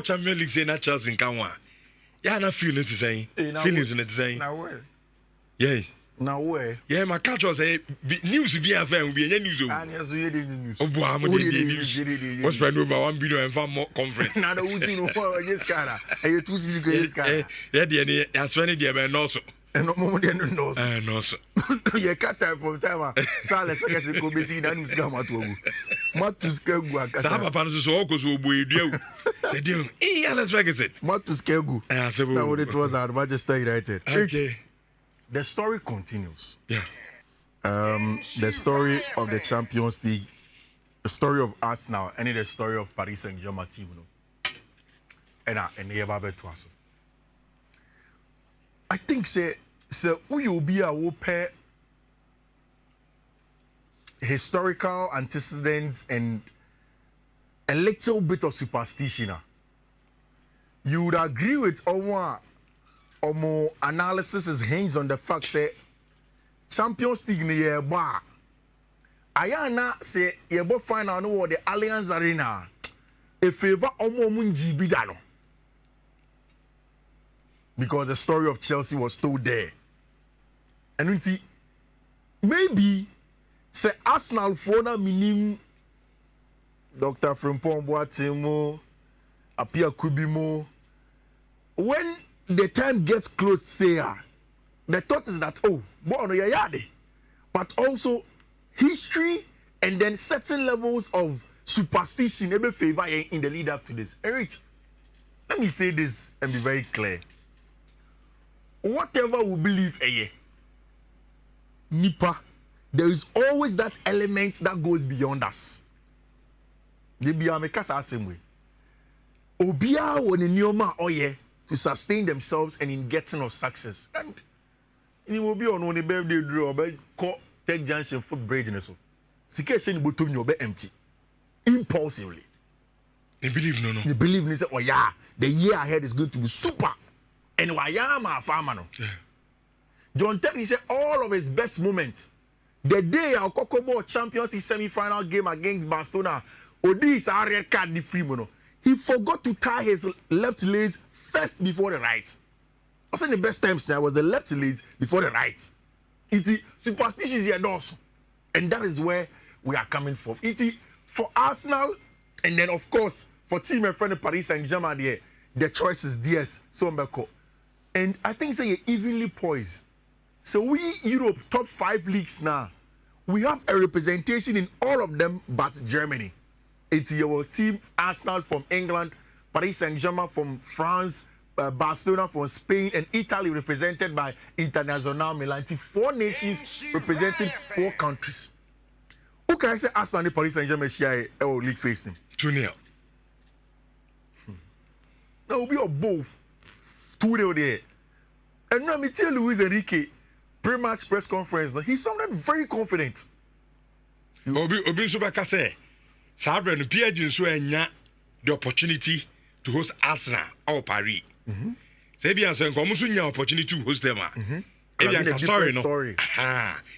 Champions League say na Chelsea in Kanwa. Yeah, na feel it saying. Feelings in it saying. Now where? Yeah. Now where? Yeah, my catch was say news be a fair be any news. And yes, we the news. Oh, boy, I'm news. What's spend over 1 billion and far more conference. Now the wood you know just cara. And you two see the cara. Yeah, the as funny the be no so. And no more than no. No so. You cut time from time. Sales because go be see that news come out to. Matus kegu akasa. Sa papa no so ko so obo edua. Say dem, let's make it. Matus kegu. Now what it was at Manchester United. Okay. The story continues. Yeah. The story of the Champions League, the story of Arsenal, and the story of Paris Saint-Germain team. And I think say we will be a pair historical antecedents and a little bit of superstition. You would agree with Omo analysis is hinged on the fact that Champions League ni yeba. Ayana say yebo final no the Allianz Arena. A favor Omo munji bidano. Because the story of Chelsea was still there. And maybe say Arsenal fona minim Dr. Frimpong Boateng Apia Kubimo. When the time gets close, say, the thought is that, but also history and then certain levels of superstition maybe favor in the lead up to this. Eric, let me say this and be very clear. Whatever we believe, Nipa, there is always that element that goes beyond us. They be the same way. Obia when nyoma to sustain themselves and in getting of success. And it will be on the birthday draw, but take junction footbridge and so. Situation bottom you be empty. Impulsively. You believe no. You believe they say, oh yeah, the year ahead is going to be super. And why am I farmer no? Yeah. John Terry said all of his best moments. The day our Kokobo Champions League semi-final game against Barcelona, Odi is a red card the free mono. He forgot to tie his left legs first before the right. I said the best times now was the left legs before the right. It superstition is here also. And that is where we are coming from. It for Arsenal, and then of course for team and friend Paris Saint-Germain there, the choice is DS Sombeko. And I think say evenly poised. So we Europe top 5 leagues now. We have a representation in all of them but Germany. It's your team Arsenal from England, Paris Saint-Germain from France, Barcelona from Spain, and Italy represented by Internazionale Milan. 4 nations representing 4 countries. Who can I say Arsenal and Paris Saint-Germain share our league face team? 2-0. Now we'll be on both 2-0 there. And now me tell Luis Enrique pre-match press conference. He sounded very confident. Obi Subaka say, Sabre no PSG so enya the opportunity to host Arsenal or Paris. Say bi anso nko so nya opportunity to host them. Maybe a story no.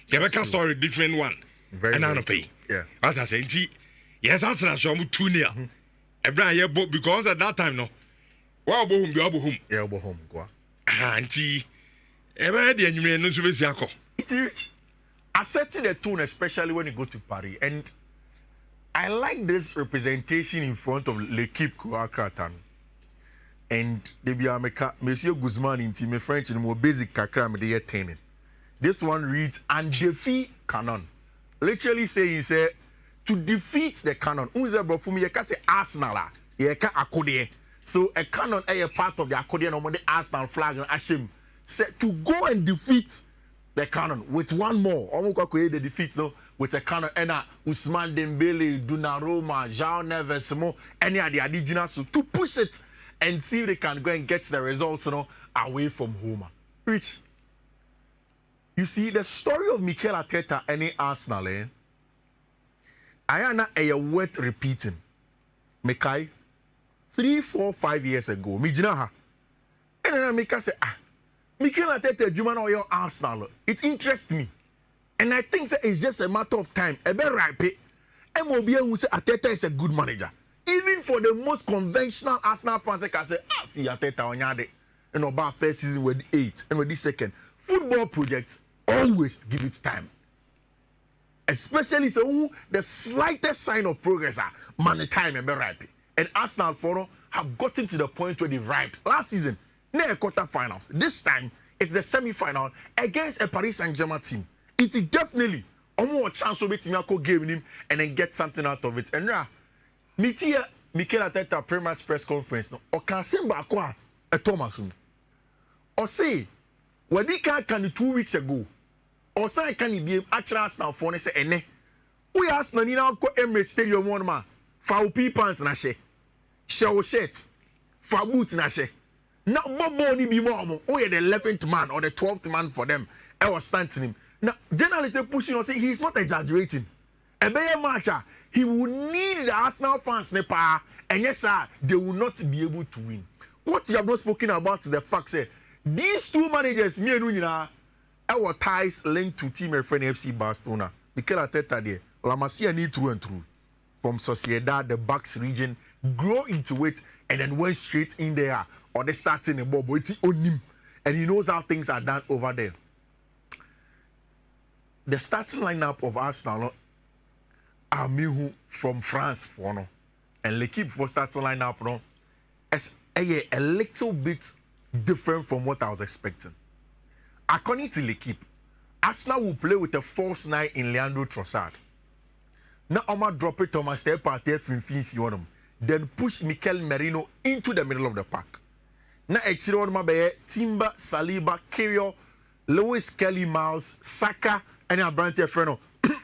You make a story different one. Very, and I don't pay. Yeah. What I say, yes, Arsenal show me 2-0. Ebra ye because at that time no. Wa obo hum bi obo hum. Yeah, obo hum go. Auntie. Eba de enyume no so be siako. It's rich. I setting the tone, especially when you go to Paris. And I like this representation in front of L'Equipe Kouakratan. And they be Monsieur Guzman in team French and more basic kakra me dey training. This one reads and defeat Canon. Literally saying say to defeat the Canon. Unze bro for me you can say Arsenal la. You can accordion. So a Canon is a part of the accordion on the Arsenal flag and Ashim. Say to go and defeat the Canon with one more. Almost create the defeat no with a Canon and Ousmane Dembele, Donnarumma, João Neves, any of the indigenous to push it and see if they can go and get the results away from home. Rich, you see the story of Mikel Arteta and Arsenal. I am not a word repeating. Mekai 3, 4, 5 years ago, Mijinaha, and then Mika say Mikel Arteta, you know your Arsenal. It interests me. And I think it's just a matter of time. A bit ripe. MOB who say Arteta is a good manager. even for the most conventional Arsenal fans, they can say, Fiateta Onyade, and about first season with 8 and with the second. Football projects always give it time. Especially so the slightest sign of progress man time and be ripe. And Arsenal have gotten to the point where they've arrived. Last season, near quarterfinals. This time, it's the semi-final against a Paris Saint-Germain team. It's definitely a more chance to beat Mikel game him and then get something out of it. And now, Mikel Arteta pre-match press conference no, or can say back a Thomas or say, when they can 2 weeks ago, or say can be actually Arsenal for ne say ene. We Arsenal ni na ko Emirates Stadium one man. Fa P pants na she. Show shirt. Fa boots na she. Now Bobo ni be more. Oh yeah, the 11th man or the 12th man for them. I was standing him. Now journalists are pushing or say he's not exaggerating. A better matcher, he will need the Arsenal fans nepa, and yes sir, they will not be able to win. What you have not spoken about is the fact say these two managers, me and Nhyira, our ties linked to team friend FC Barcelona. Mikel Arteta there, La Masia need through and through. From Sociedad, the Bucks region, grow into it, and then went straight in there. Or they start in the ball, but it's on him. And he knows how things are done over there. The starting lineup of Arsenal are Mihu from France for no. And L'Equipe for starting lineup no, is a little bit different from what I was expecting. According to L'Equipe, Arsenal will play with a false 9 in Leandro Trossard. Now, I'ma drop it Thomas Partey Fifi, then push Mikel Merino into the middle of the pack. Now, Timber, Saliba, Kyrgios, Lewis Kelly, Miles, Saka, and Abrante Freno,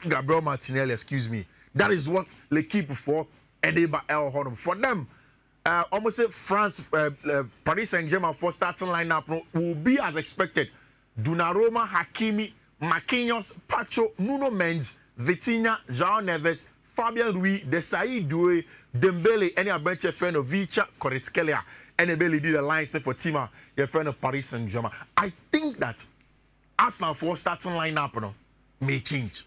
Gabriel Martinelli, excuse me. That is what L'Equipe for Edeba El Honor. For them, almost say France, Paris Saint-Germain for starting lineup will be as expected. Donnarumma, Hakimi, Marquinhos, Pacho, Nuno Mendes, Vitinha, João Neves, Fabian Ruiz, Desai Doué, Dembele, and your bench friend of Vicha, Kvaratskhelia, and Dembele did a line step for Tima, your friend of Paris Saint-Germain. I think that Arsenal for starting lineup may change.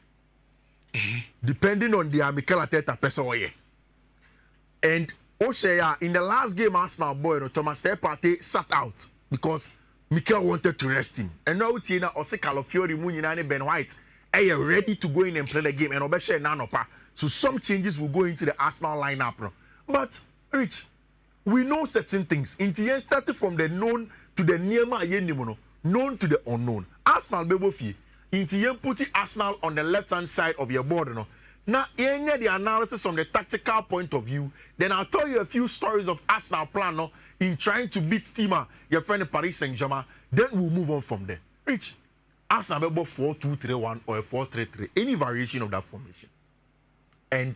Depending on the Mikel Arteta person. And Oshaya, in the last game, Arsenal boy, Thomas Partey sat out because Mikel wanted to rest him. And now Tina Ose Calafiori, Munyina, Ben White are ready to go in and play the game. And Obeshe Nanopa. So some changes will go into the Arsenal lineup. But Rich, we know certain things. Intien started from the known to the nearma yenimono, known to the unknown. Arsenal Bebofi. Intien put Arsenal on the left-hand side of your board. Now, the analysis from the tactical point of view, then I'll tell you a few stories of Arsenal plan in trying to beat Tima, your friend of Paris Saint-Germain. Then we'll move on from there. Rich, Arsenal will 4-2-3-1 or a 4-3-3, any variation of that formation. And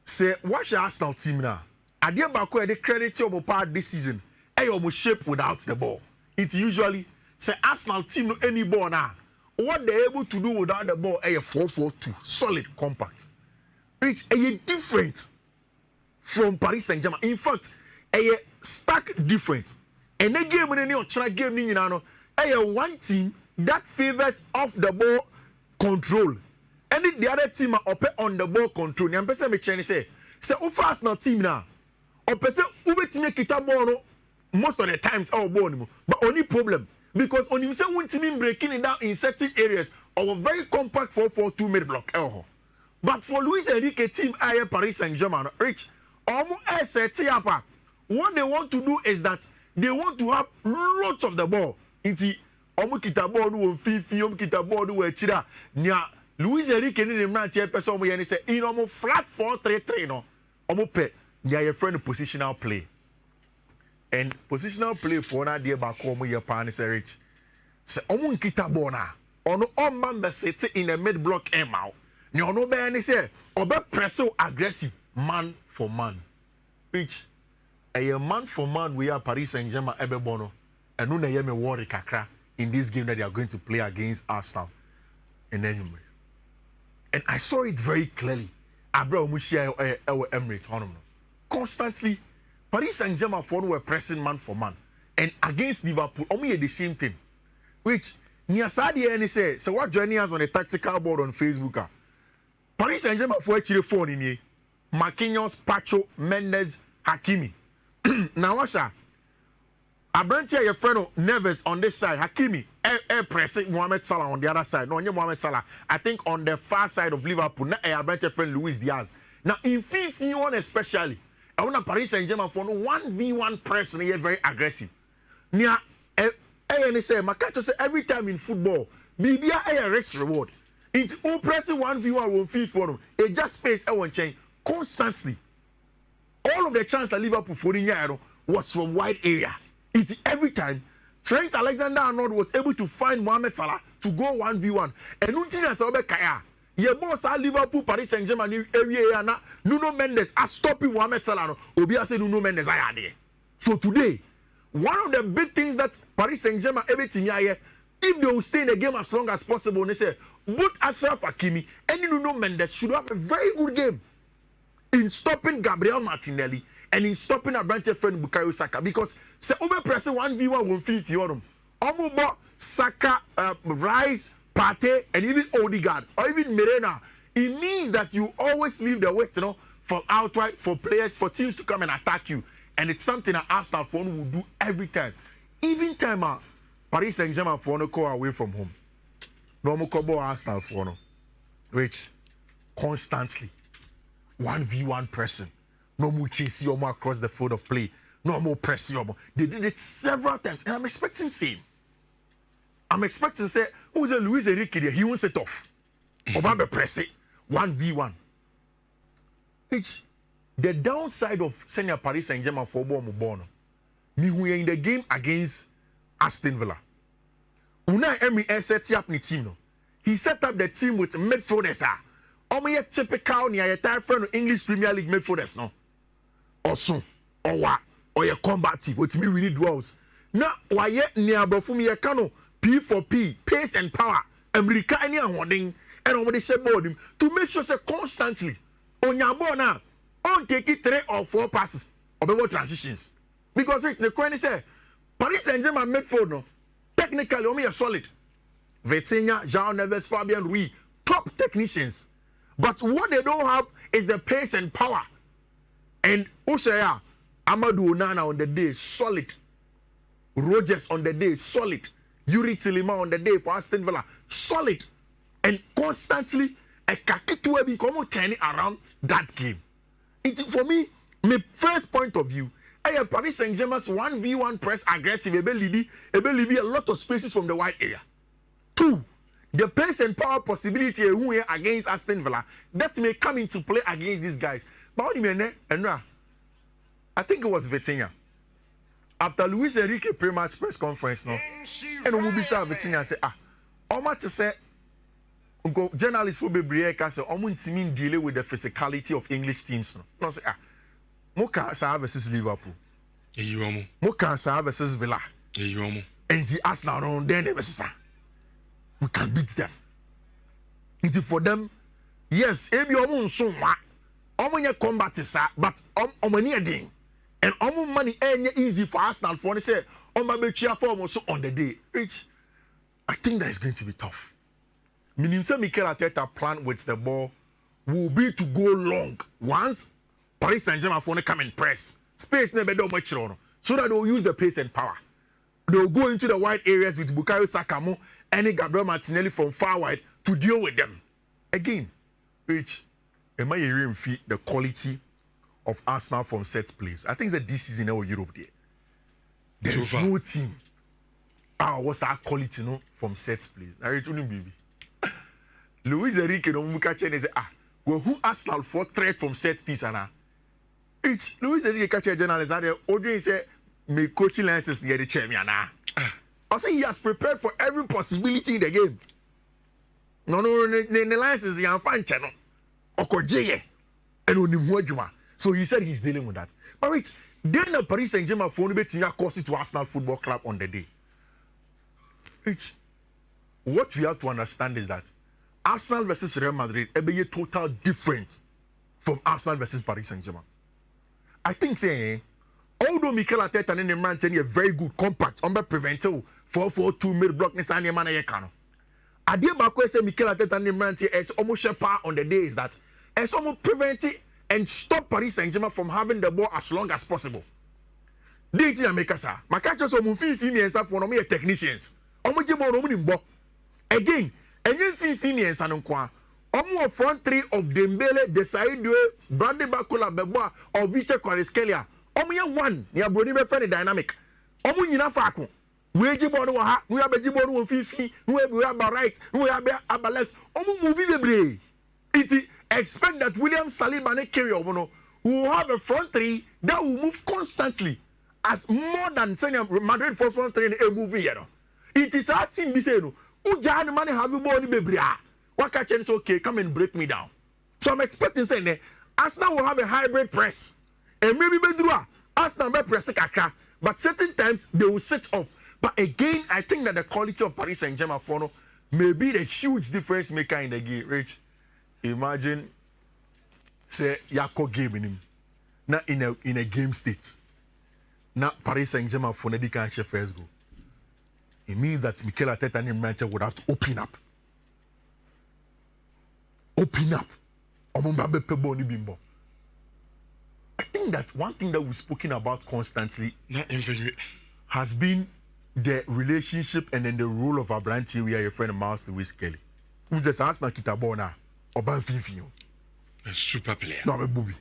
say, what's your Arsenal team now? At the back where they credit your part this season, I almost shape without the ball. It usually say Arsenal team no any ball now. What they're able to do without the ball, a 4-4-2, solid, compact. Rich, a different from Paris Saint-Germain. In fact, a stark different. And the game in your try game in a one team that favors off the ball control. And the other team are up on the ball control. Nyam pese me chene say fast now team now. Or pese ubetime kita ball most of the times our ball no. But only problem because on him say one team breaking it down in certain areas of a very compact 4-4-2 mid block. But for Luis Enrique team aye Paris Saint-Germain Rich what they want to do is that they want to have lots of the ball. Iti omu kita ball no Fifi, omu kita ball no Nhyira. Nya Luis Enrique ni man tie person mo ye say in omu flat 4-3-3 no. Omu pe nya your friend positional play. And positional play for na dey back omu ye pa ni say Rich. Say omu kita ball na. Ono on man be sit in the mid block ema. Nya ono be ni say obe press aggressive man for man. Rich a man for man we are Paris Saint-Germain Ebebono and no na me worry kakra in this game that they are going to play against Arsenal. And I saw it very clearly. Abra Mushia Emirates Honor. Constantly, Paris Saint-Germain for were pressing man for man. And against Liverpool, only the same thing. Which Niasadi any say, so what joining us on the tactical board on Facebook? Paris Saint-Germain for actually phone in here. Marquinhos, Pacho, Mendes, Hakimi. Now, Washa, Abrantia, your friend Neves on this side, Hakimi, pressing Mohamed Salah on the other side. No, Mohamed Salah. I think on the far side of Liverpool, Abrantia friend Luis Diaz. Now, in Fifi one especially, I want Paris Saint-Germain for 1v1 press, and very aggressive. Nia, say, Makato say every time in football, BBA a Rex reward. It's all pressing 1v1 on FIFA. It just space I won't change constantly. All of the chance that Liverpool for the was from wide area. It's every time Trent Alexander-Arnold was able to find Mohamed Salah to go 1v1. And nothing else about Kaya. Your boss at Liverpool, Paris Saint-Germain area na Nuno Mendes are stopping Mohamed Salah. Obia say Nuno Mendes are there. So today, one of the big things that Paris Saint-Germain everything here, if they will stay in the game as long as possible, they say both Achraf Hakimi and Nuno Mendes should have a very good game in stopping Gabriel Martinelli and in stopping a branch friend Bukayo Saka, because se over pressing 1v1 won Fifi on them. Omubo, Saka, Rice, Partey, and even Odegaard or even Mirena. It means that you always leave the weight, for outright for players, for teams to come and attack you, and it's something that Arsenal will do every time. Even time Paris Saint-Germain for no go away from home. No more Arsenal for no, which constantly 1v1 pressing. No more chasing you across the field of play. No more pressing you. They did it several times, and I'm expecting same. I'm expecting say who's a Luis Enrique there? He won't set off. Oba press it 1v1. Which the downside of senior Paris Saint-Germain for Bono. Me who in the game against Aston Villa. Unai Emery set up the team. No, he set up the team with midfielders. Omo typical near your type friend English Premier League midfielders. No, or soon, or what, or your combative. What me really dwells. Now, why yet near Bafumi Yakano P for P, pace and power. America any holding and on the shape board him to make sure say constantly on your ball now. On take it 3 or 4 passes or better transitions. Because wait, the question say Paris Saint-Germain midfield no. Technically, only a solid. Vitinha, João Neves, Fabian Ruiz, top technicians. But what they don't have is the pace and power. And Oshaya, Amadou Onana on the day, solid. Rogers on the day, solid. Yuri Tilima on the day for Aston Villa, solid. And constantly, a kakitu have become turning around that game. For me, my first point of view, Paris Saint-Germain's 1v1 press aggressive, leave a lot of spaces from the wide area. 2, the pace and power possibility against Aston Villa that may come into play against these guys. But what do you mean? I think it was Vitinha. After Luis Enrique pre-match press conference, no, and Mubisa Vitinha say, Oma to say, journalists will be break say, Omun deal with the physicality of English teams. No, say, Moka Sa versus Liverpool. Moka Sa versus Villa. And the Arsenal on then we can beat them. And for them, yes, ebi omun so wa. Omun combative sir, but omani edin. And omun money easy for Arsenal for say on be cheer for so on the day. Which I think that is going to be tough. Meaning say Mikel Arteta plan with the ball will be to go long once Paris Saint-Germain for come and press. Space never do much so that they will use the pace and power. They will go into the wide areas with Bukayo Saka and Gabriel Martinelli from far wide to deal with them. Again, which am I hearing the quality of Arsenal from set plays? I think that this season in Europe there is no team. What's our quality from set plays? Baby. Luis Enrique don't look at you and say, well, who Arsenal for threat from set piece and Which Luis Enrique catch a journalist and the audience say, "Me coaching license get the chairman now." I say he has prepared for every possibility in the game. No, the license is fine channel. Okoje and onimwajuma. So he said he's dealing with that. But wait, then the Paris Saint-Germain phone betting cost it to Arsenal Football Club on the day. Which what we have to understand is that Arsenal versus Real Madrid is total different from Arsenal versus Paris Saint-Germain. I think saying although Mikel Arteta and the man saying a very good compact under preventable 4-4-2 mid block ni sani man ayekano. Adie ba ko say Mikel Arteta and the man say as almost power on the day is that as almost prevent and stop Paris Saint-Germain from having the ball as long as possible. They didn't make us. My catchers are Fifi and for me technicians. Again, and you Fifi and Sanunkwa. Omo front three of Dembele, Desaido, Bradley Bakula, Beboa, or Vice Quarescalia. Omo one, near Brody Friendly Dynamic. Omo Yina Faku. We Jibono, we have a Jibono Fifi, we have a right, we have a left. Omo movie the it expect that William Saliba and Kerry Omono will have a front three that will move constantly as more than saying Madrid for front three in a movie. It is our team, Biseno. Uja and money have you born baby. What catch is okay, come and break me down. So I'm expecting saying Arsenal will have a hybrid press. And maybe Bedrua, Arsenal may press a kaka, but certain times they will set off. But again, I think that the quality of Paris Saint-Germain for may be the huge difference maker in the game. Rich, imagine say Yako game in him. Not in a game state. Not Paris Saint-Germain for the can first goal. It means that Mikel Arteta and Manchester would have to open up. Open up. I think that one thing that we've spoken about constantly has been the relationship and then the role of our brand here. We are your friend Miles Lewis Kelly. Who's the Arsenal Kitabona or Fifi? A super player. No, a booby.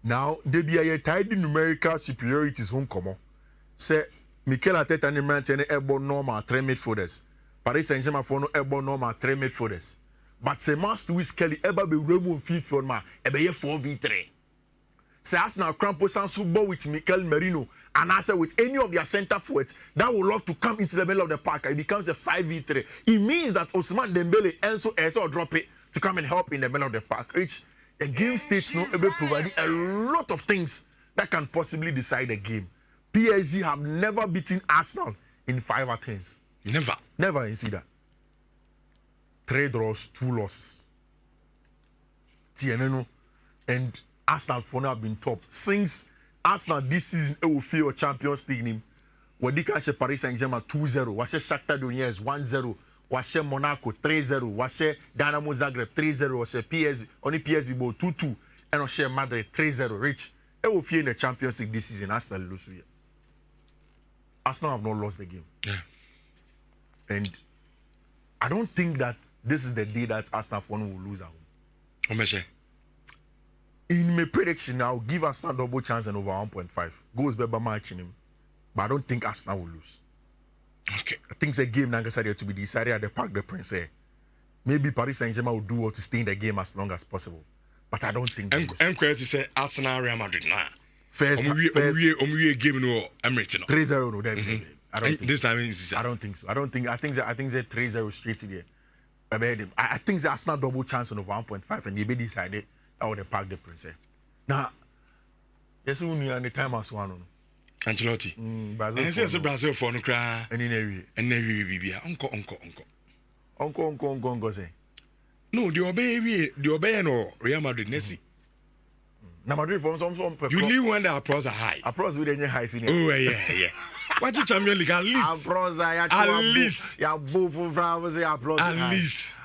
Now, they be a tidy numerical superiorities home come. Say Mikel Arteta and Manchester able normal 3 midfielders. Paris Saint-Germain for no able normal 3 midfielders. But say Master Lewis Kelly ever be remove Fifi on ma ebe 4v3. Say Arsenal Crampo Sans football with Mikel Merino and answer with any of their centre forwards that would love to come into the middle of the park. It becomes a 5v3. It means that Ousmane Dembele also drop it to come and help in the middle of the park. Rich, the game states no able providing a lot of things that can possibly decide the game. PSG have never beaten Arsenal in 5 attempts. Never you see that. 3 draws, 2 losses. TNNO and Arsenal for now have been top. Since Arsenal this season will feel a Champions League name. Wadika Paris Saint-Germain 2-0. Washe Shakhtar Donetsk 1-0. Washe Monaco 3-0. Washe Dynamo Zagreb 3-0. Washe PSG only PSG ball 2-2. And Washe Madrid 3-0. Rich. It will feel in the Champions League this season. Arsenal lose here. Arsenal have not lost the game. Yeah. And I don't think that this is the day that Arsenal will lose at home. In my prediction, I'll give Arsenal double chance and over 1.5. Goals by match in him. But I don't think Arsenal will lose. Okay. I think the game decided to be decided at the Parc des Princes. Maybe Paris Saint-Germain will do what to stay in the game as long as possible. But I don't think and to say Arsenal Real Madrid now. First game no Emirates 3-0 no there. I don't think this so. time is I don't think so. I think they're 3-0 straight to there. I think the Arsenal double chance on over 1.5 and they be decided out the Parc des Princes. Now, yes, we knew the time as one. Ancelotti. Brazil. Brazil for no cry. And in every. And never Uncle say. No, the obey no Real Madrid Nessie. Now Madrid from some. You knew when the applause are high. Applause with any high senior. Oh yeah. What you Champions League at least? Applause at least. Ya both from applause. At least.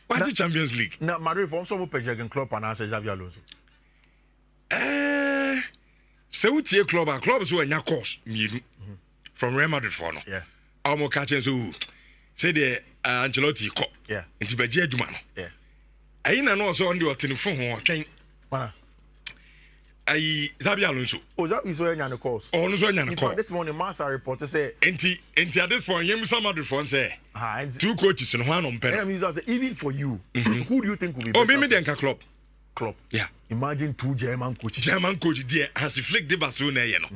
What you Champions League? Now Madrid from some PSG club and answer Xavi Alonso. So tie club so anya course mienu from Real Madrid for no. Yeah. Almo catch so say the Ancelotti ko. Yeah. Nti baje adwuma no. Yeah. Ayi na no so on the otenfo ho twen. Mana. Ayi Xabi Alonso. Oh, that is where you course. Oh, no so anya call. This morning Massa reporter say Nti at this point him some Madrid for say. Two coaches no one on pen. Even for you, who do you think will be better? Oh, maybe the club. Yeah. Imagine 2 German coaches. German coach there Hansi Flick de Barcelona ye no.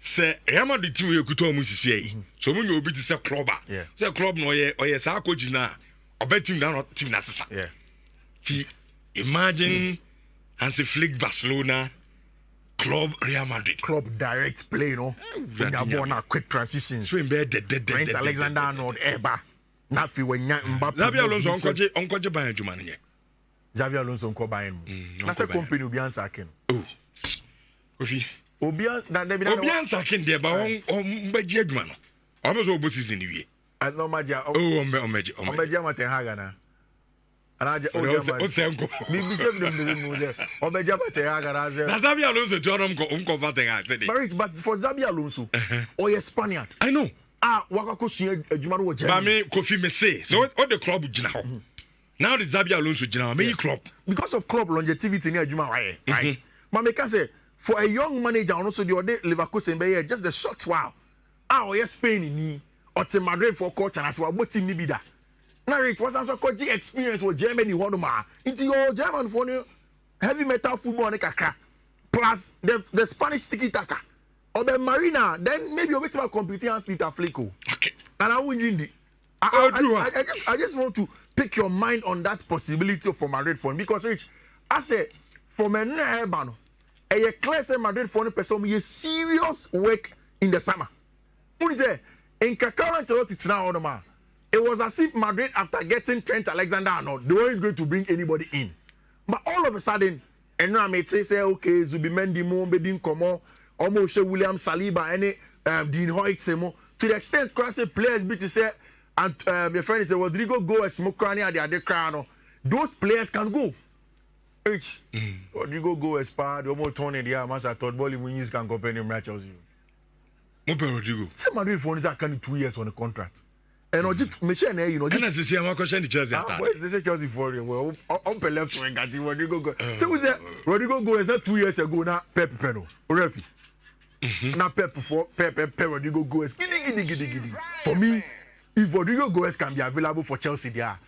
Say Real Madrid team we kuto mu sisi so mu obi ti say club a. Say club no ye sa coach na oba team na team na sesa. Yeah. Ti imagine Hansi Flick Barcelona club Real Madrid. Club direct play no. When you born a quick transitions. So in bed Trent Alexander-Arnold Eba. Na fi wenya Mbappe. Xabi Alonso onkoje ban adwuma no ye. Xavi Alonso nko ban mu. Na say company obi answer ken. Oh. Fifi. Obi answer ken there ba on baji adwuma no. Omo so obo season wie. No magia. Oh, omeji. Omeji amaten haga na. And I just maybe seven of them or Zabia Alonso John converting. But for Zabia Alonso or a Spaniard. I know. Wakako Jumaro Bame Kofi Messe. So what the club now? Now the Zabia Alonso now me club. Because of club longevity near Juma, right? Mameka say for a young manager also the other Leverkusen be just the short while. Yes Spain ni or to Madrid for coach and as well what team be that. Now it was also coaching experience with Germany Honoma. It's your German for heavy metal football kakra plus the Spanish tiki taka. Or the Marina, then maybe you're better competing against Lita Flico. Okay. And I win I just want to pick your mind on that possibility for Madrid phone because Rich, I say for Menna Herbano, a class Madrid phone person is serious work in the summer. What is it? In Kakara Ancelotti it's now on man. It was as if Madrid after getting Trent Alexander-Arnold, they weren't going to bring anybody in. But all of a sudden, and now I may say okay, Zubimendi Mo Bedin Komo. Almost William Saliba any Dean Hoyt to the extent cross players be to say and your friend is Rodrigo go as Mokrani at the other crown. Those players can go. Rich Rodrigo go as part almost Tony the Masa thought ball wins can compare him matches you. Rodrigo. Say Madrid for is can 2 years on the contract. And Michelle, you know, and as you see, I'm question the Chelsea. What is Chelsea for you? Well, on the left wing at Rodrigo go. So we say Rodrigo go is not 2 years ago now. Pep Peno, Refi. Now Pep Rodrigo Goes giddy. For me, if Rodrigo Goes can be available for Chelsea there,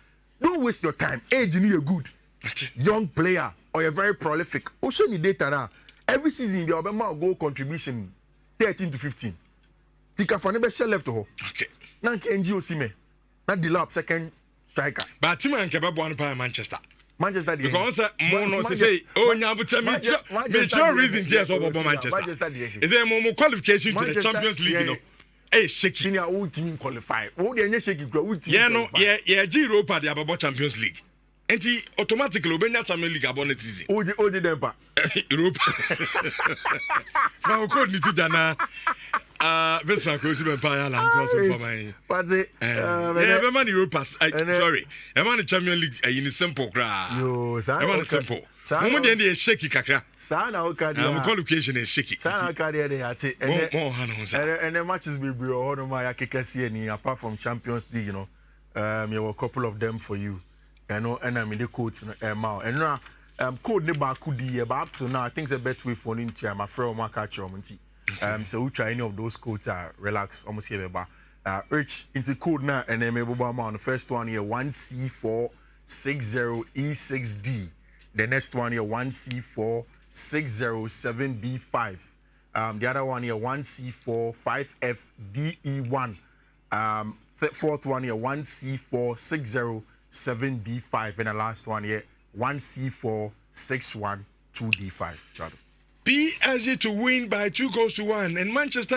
don't waste your time. Age you good, young player or you're very prolific. Also need data now. Every season you have a goal contribution 13 to 15. Tika for never share left to her. Okay. Now Kenji Osime, not the lap second striker. But Tim and Kebab one by Manchester. Manchester because more no say oh nyabuta me reason tears over Manchester. Is there more qualification to the Champions League you know? Hey shaky. Senior who team qualify. Who dey shaky grow who team. Yeah no yeah Europa dey about Champions League. Enti automatically obenya Champions League abon season. Odi dem pa. Europa. Now code ni to dana. Best man goes even pay ala nto so for my. But yeah, man Europa sorry. E man Champions League in simple cra. Yo, e man simple. Mo dey dey shaky kakra. Sa na o ka dia. Qualification is shaky. Sa na ka dia dey ate. Mo ha no sa. And the matches be bro ho ma ya kekese ni apart from Champions League, you know. There were a couple of them for you. You know, and I'm in the codes now. And now code ne ba kudi about to now I think it's a better way for into my friend ma catch your money. So we try any of those codes relax almost here ba rich into code now and then maybe on the first one here 1C460E6D, the next one here 1C4607B5, the other one here 1C45FDE1, fourth one here 1C4607B5, and the last one here 1C4612D5. PSG to win by 2-1 and Manchester